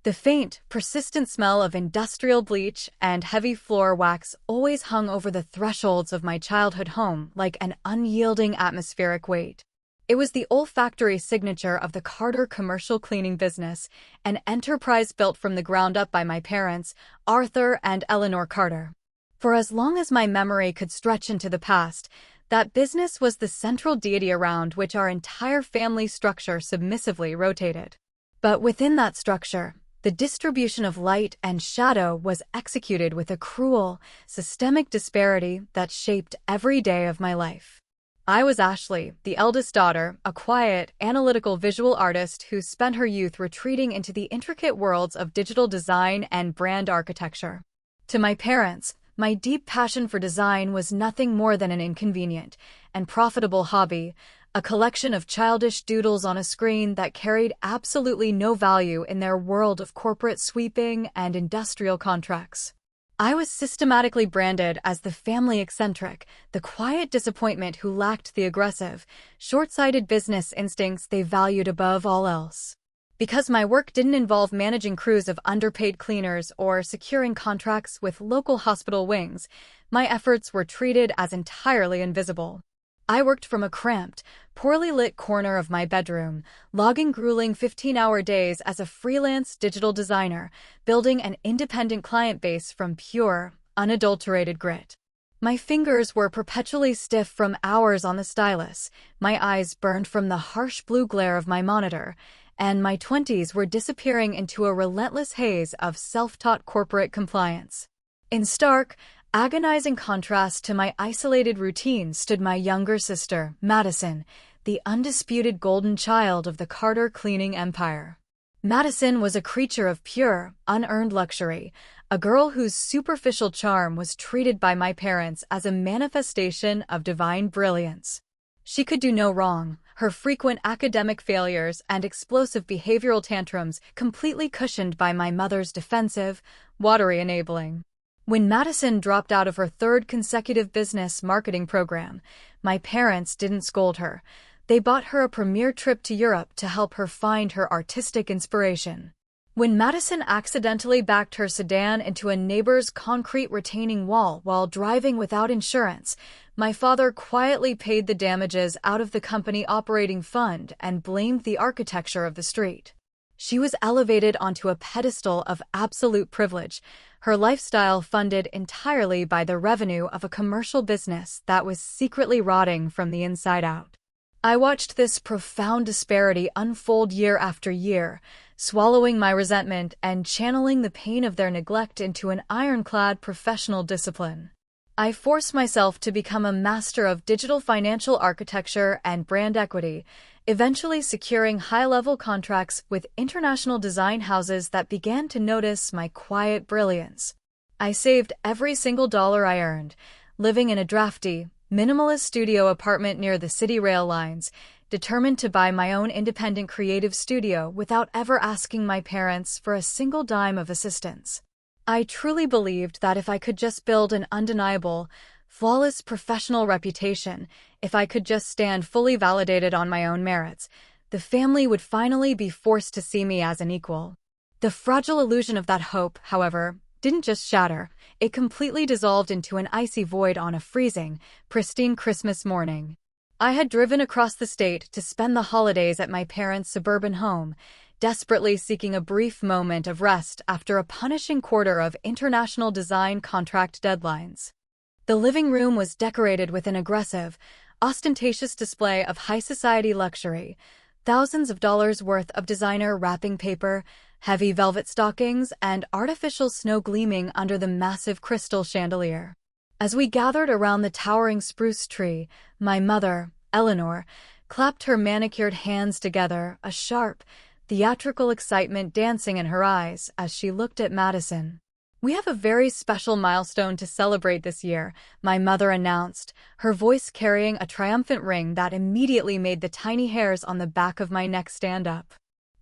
The faint, persistent smell of industrial bleach and heavy floor wax always hung over the thresholds of my childhood home like an unyielding atmospheric weight. It was the olfactory signature of the Carter commercial cleaning business, an enterprise built from the ground up by my parents, Arthur and Eleanor Carter. For as long as my memory could stretch into the past, that business was the central deity around which our entire family structure submissively rotated. But within that structure, the distribution of light and shadow was executed with a cruel, systemic disparity that shaped every day of my life. I was Ashley, the eldest daughter, a quiet, analytical visual artist who spent her youth retreating into the intricate worlds of digital design and brand architecture. To my parents, my deep passion for design was nothing more than an inconvenient and profitable hobby, a collection of childish doodles on a screen that carried absolutely no value in their world of corporate sweeping and industrial contracts. I was systematically branded as the family eccentric, the quiet disappointment who lacked the aggressive, short-sighted business instincts they valued above all else. Because my work didn't involve managing crews of underpaid cleaners or securing contracts with local hospital wings, my efforts were treated as entirely invisible. I worked from a cramped, poorly lit corner of my bedroom, logging grueling 15-hour days as a freelance digital designer, building an independent client base from pure, unadulterated grit. My fingers were perpetually stiff from hours on the stylus, my eyes burned from the harsh blue glare of my monitor, and my 20s were disappearing into a relentless haze of self-taught corporate compliance. In stark, agonizing contrast to my isolated routine stood my younger sister, Madison, the undisputed golden child of the Carter cleaning empire. Madison was a creature of pure, unearned luxury, a girl whose superficial charm was treated by my parents as a manifestation of divine brilliance. She could do no wrong, her frequent academic failures and explosive behavioral tantrums completely cushioned by my mother's defensive, watery enabling. When Madison dropped out of her third consecutive business marketing program, my parents didn't scold her. They bought her a premier trip to Europe to help her find her artistic inspiration. When Madison accidentally backed her sedan into a neighbor's concrete retaining wall while driving without insurance, my father quietly paid the damages out of the company operating fund and blamed the architecture of the street. She was elevated onto a pedestal of absolute privilege, her lifestyle funded entirely by the revenue of a commercial business that was secretly rotting from the inside out. I watched this profound disparity unfold year after year, swallowing my resentment and channeling the pain of their neglect into an ironclad professional discipline. I forced myself to become a master of digital financial architecture and brand equity, eventually securing high-level contracts with international design houses that began to notice my quiet brilliance. I saved every single dollar I earned, living in a drafty, minimalist studio apartment near the city rail lines, determined to buy my own independent creative studio without ever asking my parents for a single dime of assistance. I truly believed that if I could just build an undeniable, flawless professional reputation, if I could just stand fully validated on my own merits, the family would finally be forced to see me as an equal. The fragile illusion of that hope, however, didn't just shatter, it completely dissolved into an icy void on a freezing, pristine Christmas morning. I had driven across the state to spend the holidays at my parents' suburban home, desperately seeking a brief moment of rest after a punishing quarter of international design contract deadlines. The living room was decorated with an aggressive, ostentatious display of high society luxury, thousands of dollars worth of designer wrapping paper, heavy velvet stockings, and artificial snow gleaming under the massive crystal chandelier. As we gathered around the towering spruce tree, my mother, Eleanor, clapped her manicured hands together, a sharp, theatrical excitement dancing in her eyes as she looked at Madison. "We have a very special milestone to celebrate this year," my mother announced, her voice carrying a triumphant ring that immediately made the tiny hairs on the back of my neck stand up.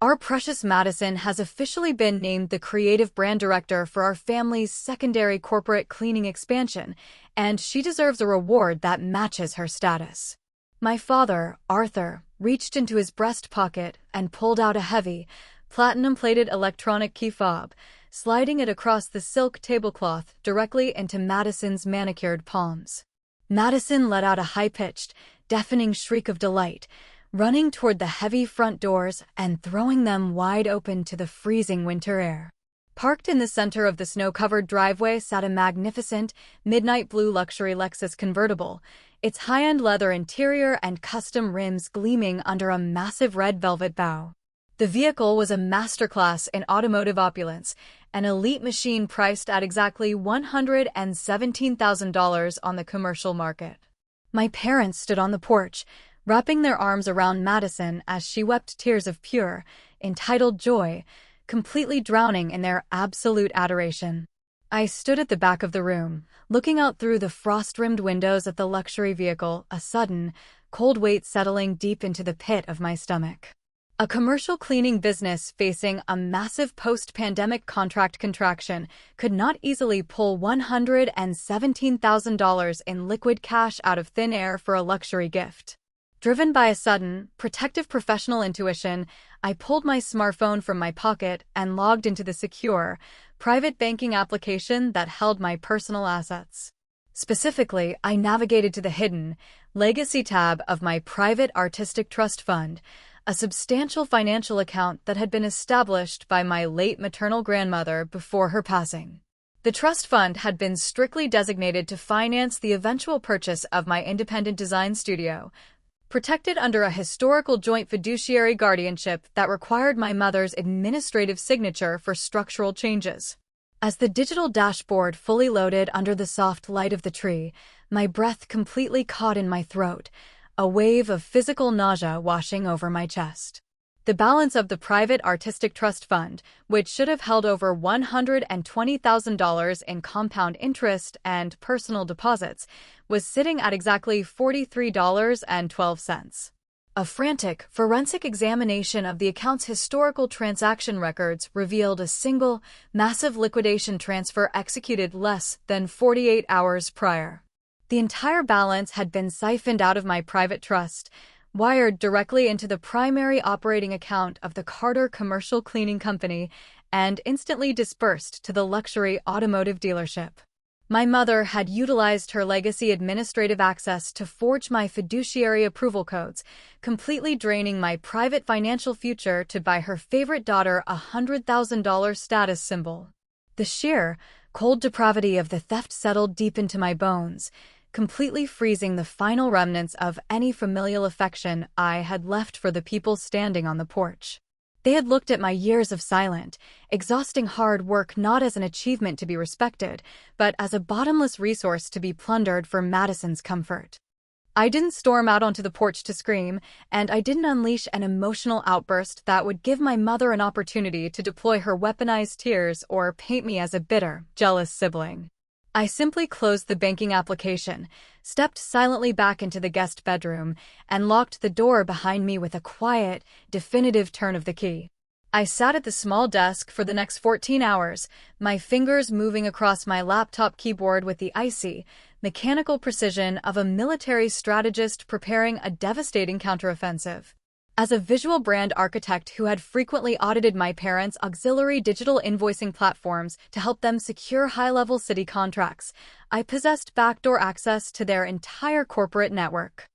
"Our precious Madison has officially been named the creative brand director for our family's secondary corporate cleaning expansion, and she deserves a reward that matches her status." My father, Arthur, reached into his breast pocket and pulled out a heavy, platinum-plated electronic key fob, sliding it across the silk tablecloth directly into Madison's manicured palms. Madison let out a high-pitched, deafening shriek of delight, running toward the heavy front doors and throwing them wide open to the freezing winter air. Parked in the center of the snow-covered driveway sat a magnificent, midnight blue luxury Lexus convertible, its high-end leather interior and custom rims gleaming under a massive red velvet bow. The vehicle was a masterclass in automotive opulence, an elite machine priced at exactly $117,000 on the commercial market. My parents stood on the porch, wrapping their arms around Madison as she wept tears of pure, entitled joy, completely drowning in their absolute adoration. I stood at the back of the room, looking out through the frost-rimmed windows of the luxury vehicle, a sudden, cold weight settling deep into the pit of my stomach. A commercial cleaning business facing a massive post-pandemic contract contraction could not easily pull $117,000 in liquid cash out of thin air for a luxury gift. Driven by a sudden, protective professional intuition, I pulled my smartphone from my pocket and logged into the secure, private banking application that held my personal assets. Specifically, I navigated to the hidden, legacy tab of my private artistic trust fund, a substantial financial account that had been established by my late maternal grandmother before her passing. The trust fund had been strictly designated to finance the eventual purchase of my independent design studio, protected under a historical joint fiduciary guardianship that required my mother's administrative signature for structural changes. As the digital dashboard fully loaded under the soft light of the tree, my breath completely caught in my throat, a wave of physical nausea washing over my chest. The balance of the private artistic trust fund, which should have held over $120,000 in compound interest and personal deposits, was sitting at exactly $43.12. A frantic, forensic examination of the account's historical transaction records revealed a single, massive liquidation transfer executed less than 48 hours prior. The entire balance had been siphoned out of my private trust, wired directly into the primary operating account of the Carter Commercial Cleaning Company, and instantly dispersed to the luxury automotive dealership. My mother had utilized her legacy administrative access to forge my fiduciary approval codes, completely draining my private financial future to buy her favorite daughter a $100,000 status symbol. The sheer, cold depravity of the theft settled deep into my bones, completely freezing the final remnants of any familial affection I had left for the people standing on the porch. They had looked at my years of silent, exhausting hard work not as an achievement to be respected, but as a bottomless resource to be plundered for Madison's comfort. I didn't storm out onto the porch to scream, and I didn't unleash an emotional outburst that would give my mother an opportunity to deploy her weaponized tears or paint me as a bitter, jealous sibling. I simply closed the banking application, stepped silently back into the guest bedroom, and locked the door behind me with a quiet, definitive turn of the key. I sat at the small desk for the next 14 hours, my fingers moving across my laptop keyboard with the icy, mechanical precision of a military strategist preparing a devastating counteroffensive. As a visual brand architect who had frequently audited my parents' auxiliary digital invoicing platforms to help them secure high-level city contracts, I possessed backdoor access to their entire corporate network.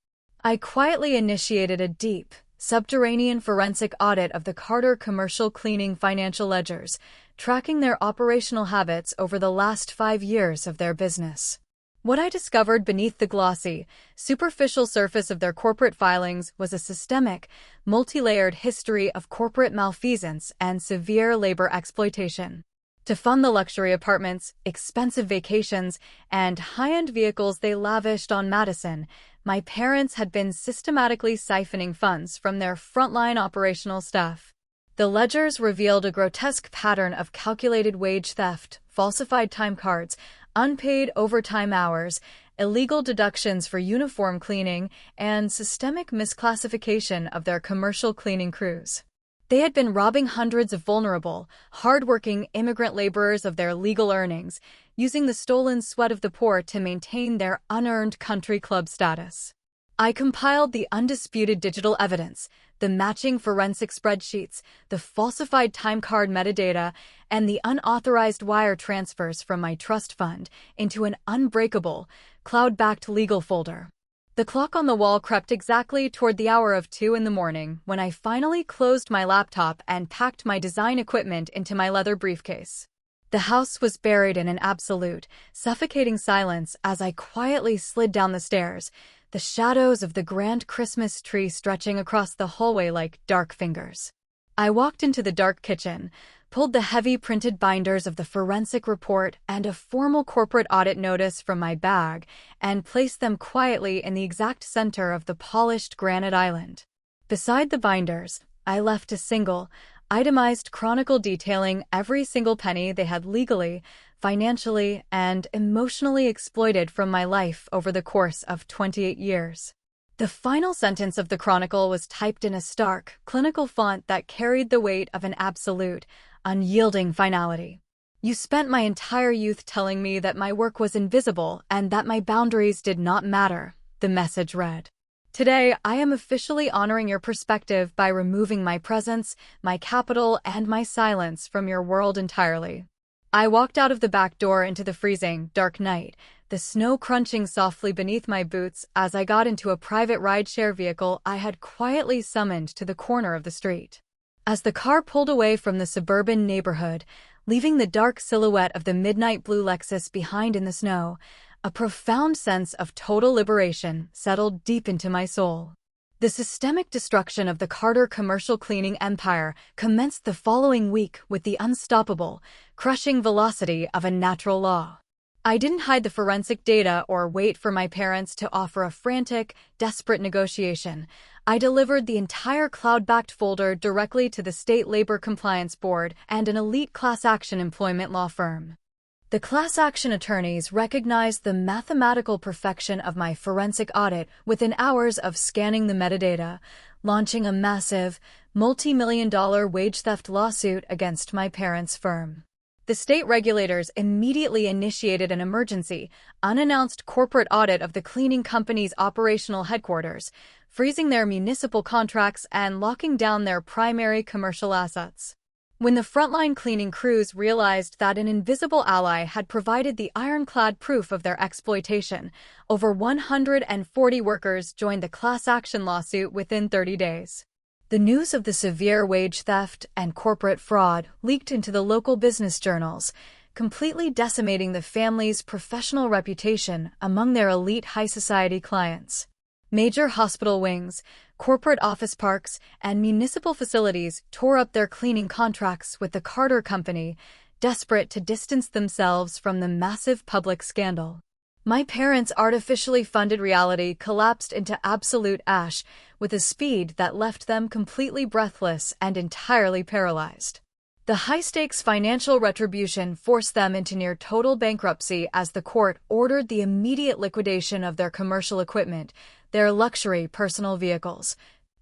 I quietly initiated a deep, subterranean forensic audit of the Carter Commercial Cleaning financial ledgers, tracking their operational habits over the last 5 years of their business. What I discovered beneath the glossy, superficial surface of their corporate filings was a systemic, multi-layered history of corporate malfeasance and severe labor exploitation. To fund the luxury apartments, expensive vacations, and high-end vehicles they lavished on Madison, my parents had been systematically siphoning funds from their frontline operational staff. The ledgers revealed a grotesque pattern of calculated wage theft, falsified time cards, unpaid overtime hours, illegal deductions for uniform cleaning, and systemic misclassification of their commercial cleaning crews. They had been robbing hundreds of vulnerable, hard-working immigrant laborers of their legal earnings, using the stolen sweat of the poor to maintain their unearned country club status. I compiled the undisputed digital evidence, the the matching forensic spreadsheets, the falsified time card metadata, and the unauthorized wire transfers from my trust fund into an unbreakable, cloud-backed legal folder. The clock on the wall crept exactly toward the hour of 2 in the morning when I finally closed my laptop and packed my design equipment into my leather briefcase. The house was buried in an absolute, suffocating silence as I quietly slid down the stairs, the shadows of the grand Christmas tree stretching across the hallway like dark fingers. I walked into the dark kitchen, pulled the heavy printed binders of the forensic report and a formal corporate audit notice from my bag, and placed them quietly in the exact center of the polished granite island. Beside the binders, I left a single, itemized chronicle detailing every single penny they had legally, financially, and emotionally exploited from my life over the course of 28 years. The final sentence of the chronicle was typed in a stark, clinical font that carried the weight of an absolute, unyielding finality. "You spent my entire youth telling me that my work was invisible and that my boundaries did not matter," the message read. "Today, I am officially honoring your perspective by removing my presence, my capital, and my silence from your world entirely." I walked out of the back door into the freezing, dark night, the snow crunching softly beneath my boots as I got into a private rideshare vehicle I had quietly summoned to the corner of the street. As the car pulled away from the suburban neighborhood, leaving the dark silhouette of the midnight blue Lexus behind in the snow, a profound sense of total liberation settled deep into my soul. The systemic destruction of the Carter commercial cleaning empire commenced the following week with the unstoppable, crushing velocity of a natural law. I didn't hide the forensic data or wait for my parents to offer a frantic, desperate negotiation. I delivered the entire cloud-backed folder directly to the State Labor Compliance Board and an elite class action employment law firm. The class action attorneys recognized the mathematical perfection of my forensic audit within hours of scanning the metadata, launching a massive, multi-million-dollar wage theft lawsuit against my parents' firm. The state regulators immediately initiated an emergency, unannounced corporate audit of the cleaning company's operational headquarters, freezing their municipal contracts and locking down their primary commercial assets. When the frontline cleaning crews realized that an invisible ally had provided the ironclad proof of their exploitation, over 140 workers joined the class action lawsuit within 30 days. The news of the severe wage theft and corporate fraud leaked into the local business journals, completely decimating the family's professional reputation among their elite high society clients. Major hospital wings, corporate office parks, and municipal facilities tore up their cleaning contracts with the Carter Company, desperate to distance themselves from the massive public scandal. My parents' artificially funded reality collapsed into absolute ash with a speed that left them completely breathless and entirely paralyzed. The high-stakes financial retribution forced them into near total bankruptcy as the court ordered the immediate liquidation of their commercial equipment, their luxury personal vehicles,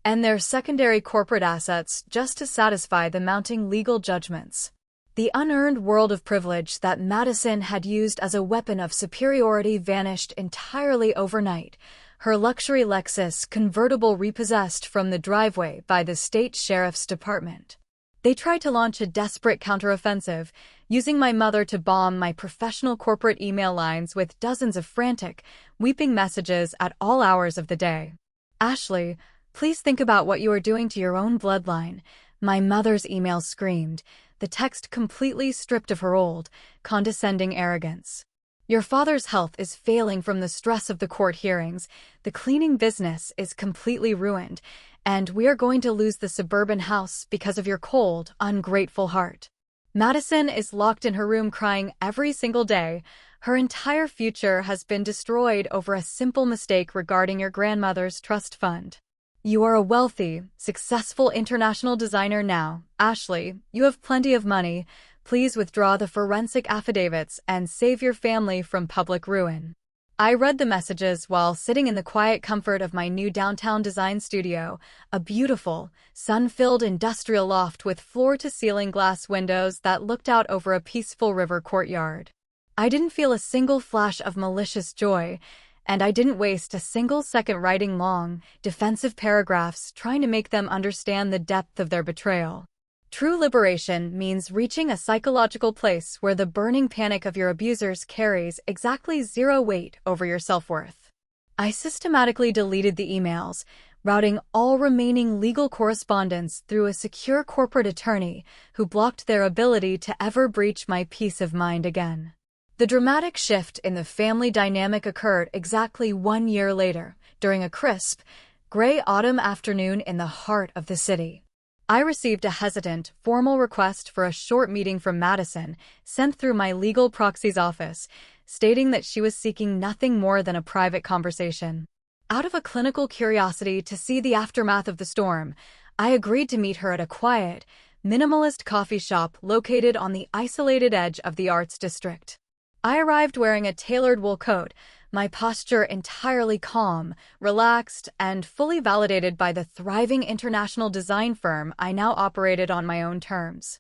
and their secondary corporate assets just to satisfy the mounting legal judgments. The unearned world of privilege that Madison had used as a weapon of superiority vanished entirely overnight, her luxury Lexus convertible repossessed from the driveway by the state sheriff's department. They tried to launch a desperate counteroffensive, using my mother to bomb my professional corporate email lines with dozens of frantic, weeping messages at all hours of the day. "Ashley, please think about what you are doing to your own bloodline," my mother's email screamed, the text completely stripped of her old, condescending arrogance. "Your father's health is failing from the stress of the court hearings, the cleaning business is completely ruined, and we are going to lose the suburban house because of your cold, ungrateful heart. Madison is locked in her room crying every single day. Her entire future has been destroyed over a simple mistake regarding your grandmother's trust fund. You are a wealthy, successful international designer now. Ashley, you have plenty of money. Please withdraw the forensic affidavits and save your family from public ruin." I read the messages while sitting in the quiet comfort of my new downtown design studio, a beautiful, sun-filled industrial loft with floor-to-ceiling glass windows that looked out over a peaceful river courtyard. I didn't feel a single flash of malicious joy. and I didn't waste a single second writing long, defensive paragraphs trying to make them understand the depth of their betrayal. True liberation means reaching a psychological place where the burning panic of your abusers carries exactly zero weight over your self-worth. I systematically deleted the emails, routing all remaining legal correspondence through a secure corporate attorney who blocked their ability to ever breach my peace of mind again. The dramatic shift in the family dynamic occurred exactly 1 year later, during a crisp, gray autumn afternoon in the heart of the city. I received a hesitant, formal request for a short meeting from Madison, sent through my legal proxy's office, stating that she was seeking nothing more than a private conversation. Out of a clinical curiosity to see the aftermath of the storm, I agreed to meet her at a quiet, minimalist coffee shop located on the isolated edge of the arts district. I arrived wearing a tailored wool coat, my posture entirely calm, relaxed, and fully validated by the thriving international design firm I now operated on my own terms.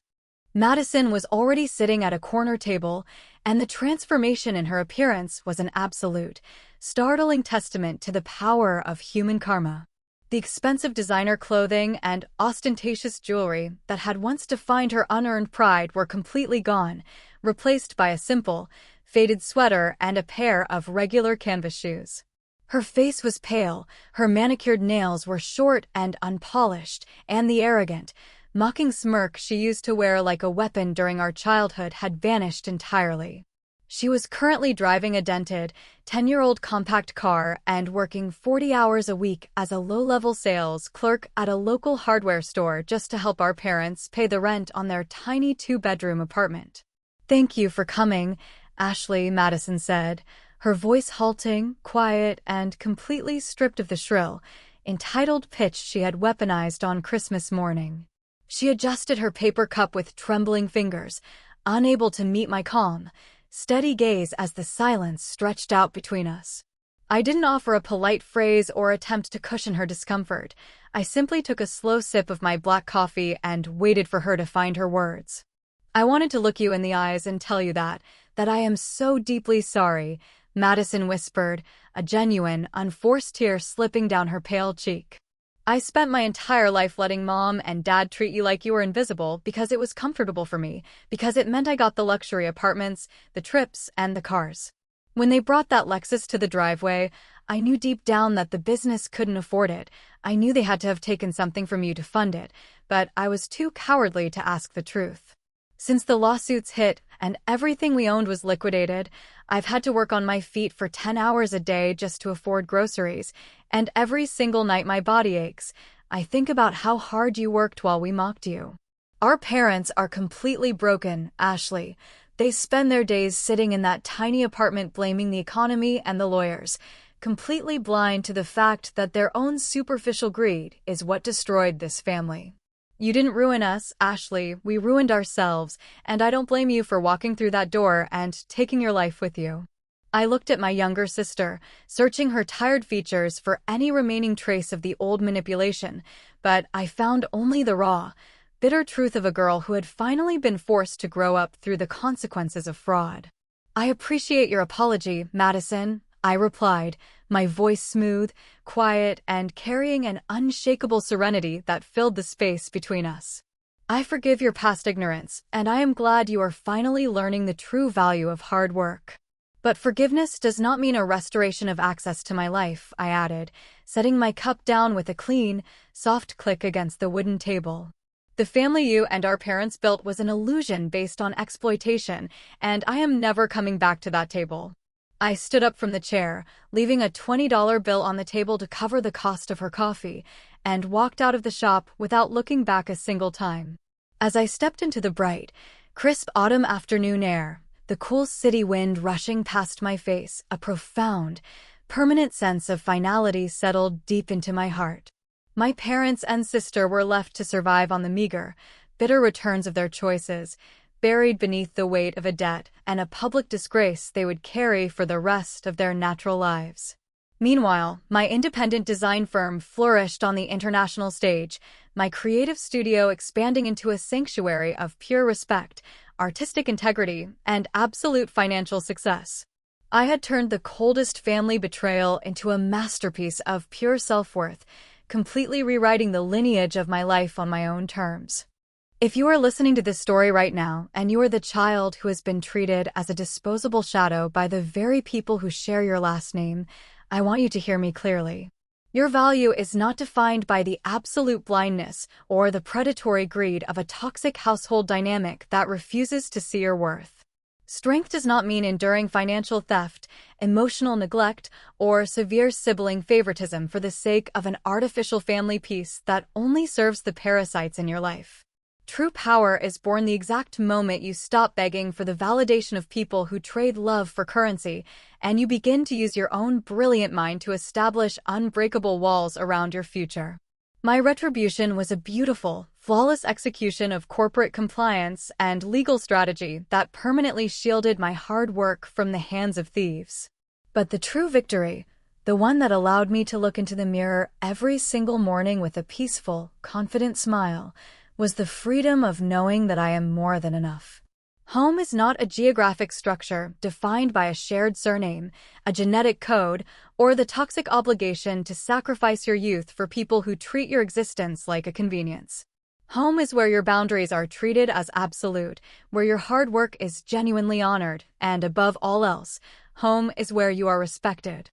Madison was already sitting at a corner table, and the transformation in her appearance was an absolute, startling testament to the power of human karma. The expensive designer clothing and ostentatious jewelry that had once defined her unearned pride were completely gone, replaced by a simple, faded sweater and a pair of regular canvas shoes. Her face was pale, her manicured nails were short and unpolished, and the arrogant, mocking smirk she used to wear like a weapon during our childhood had vanished entirely. She was currently driving a dented, 10-year-old compact car and working 40 hours a week as a low-level sales clerk at a local hardware store just to help our parents pay the rent on their tiny 2-bedroom apartment. "Thank you for coming, Ashley," Madison said, her voice halting, quiet, and completely stripped of the shrill, entitled pitch she had weaponized on Christmas morning. She adjusted her paper cup with trembling fingers, unable to meet my calm, steady gaze as the silence stretched out between us. I didn't offer a polite phrase or attempt to cushion her discomfort. I simply took a slow sip of my black coffee and waited for her to find her words. "I wanted to look you in the eyes and tell you that I am so deeply sorry," Madison whispered, a genuine, unforced tear slipping down her pale cheek. "I spent my entire life letting Mom and Dad treat you like you were invisible because it was comfortable for me, because it meant I got the luxury apartments, the trips, and the cars. When they brought that Lexus to the driveway, I knew deep down that the business couldn't afford it. I knew they had to have taken something from you to fund it, but I was too cowardly to ask the truth. Since the lawsuits hit and everything we owned was liquidated, I've had to work on my feet for 10 hours a day just to afford groceries, and every single night my body aches. I think about how hard you worked while we mocked you. Our parents are completely broken, Ashley. They spend their days sitting in that tiny apartment blaming the economy and the lawyers, completely blind to the fact that their own superficial greed is what destroyed this family. You didn't ruin us, Ashley, we ruined ourselves, and I don't blame you for walking through that door and taking your life with you." I looked at my younger sister, searching her tired features for any remaining trace of the old manipulation, but I found only the raw, bitter truth of a girl who had finally been forced to grow up through the consequences of fraud. "I appreciate your apology, Madison," I replied, my voice smooth, quiet, and carrying an unshakable serenity that filled the space between us. "I forgive your past ignorance, and I am glad you are finally learning the true value of hard work. But forgiveness does not mean a restoration of access to my life," I added, setting my cup down with a clean, soft click against the wooden table. "The family you and our parents built was an illusion based on exploitation, and I am never coming back to that table." I stood up from the chair, leaving a $20 bill on the table to cover the cost of her coffee, and walked out of the shop without looking back a single time. As I stepped into the bright, crisp autumn afternoon air, the cool city wind rushing past my face, a profound, permanent sense of finality settled deep into my heart. My parents and sister were left to survive on the meager, bitter returns of their choices, buried beneath the weight of a debt and a public disgrace they would carry for the rest of their natural lives. Meanwhile, my independent design firm flourished on the international stage, my creative studio expanding into a sanctuary of pure respect, artistic integrity, and absolute financial success. I had turned the coldest family betrayal into a masterpiece of pure self-worth, completely rewriting the lineage of my life on my own terms. If you are listening to this story right now, and you are the child who has been treated as a disposable shadow by the very people who share your last name, I want you to hear me clearly. Your value is not defined by the absolute blindness or the predatory greed of a toxic household dynamic that refuses to see your worth. Strength does not mean enduring financial theft, emotional neglect, or severe sibling favoritism for the sake of an artificial family peace that only serves the parasites in your life. True power is born the exact moment you stop begging for the validation of people who trade love for currency, and you begin to use your own brilliant mind to establish unbreakable walls around your future. My retribution was a beautiful, flawless execution of corporate compliance and legal strategy that permanently shielded my hard work from the hands of thieves. But the true victory, the one that allowed me to look into the mirror every single morning with a peaceful, confident smile, was the freedom of knowing that I am more than enough. Home is not a geographic structure defined by a shared surname, a genetic code, or the toxic obligation to sacrifice your youth for people who treat your existence like a convenience. Home is where your boundaries are treated as absolute, where your hard work is genuinely honored, and above all else, home is where you are respected.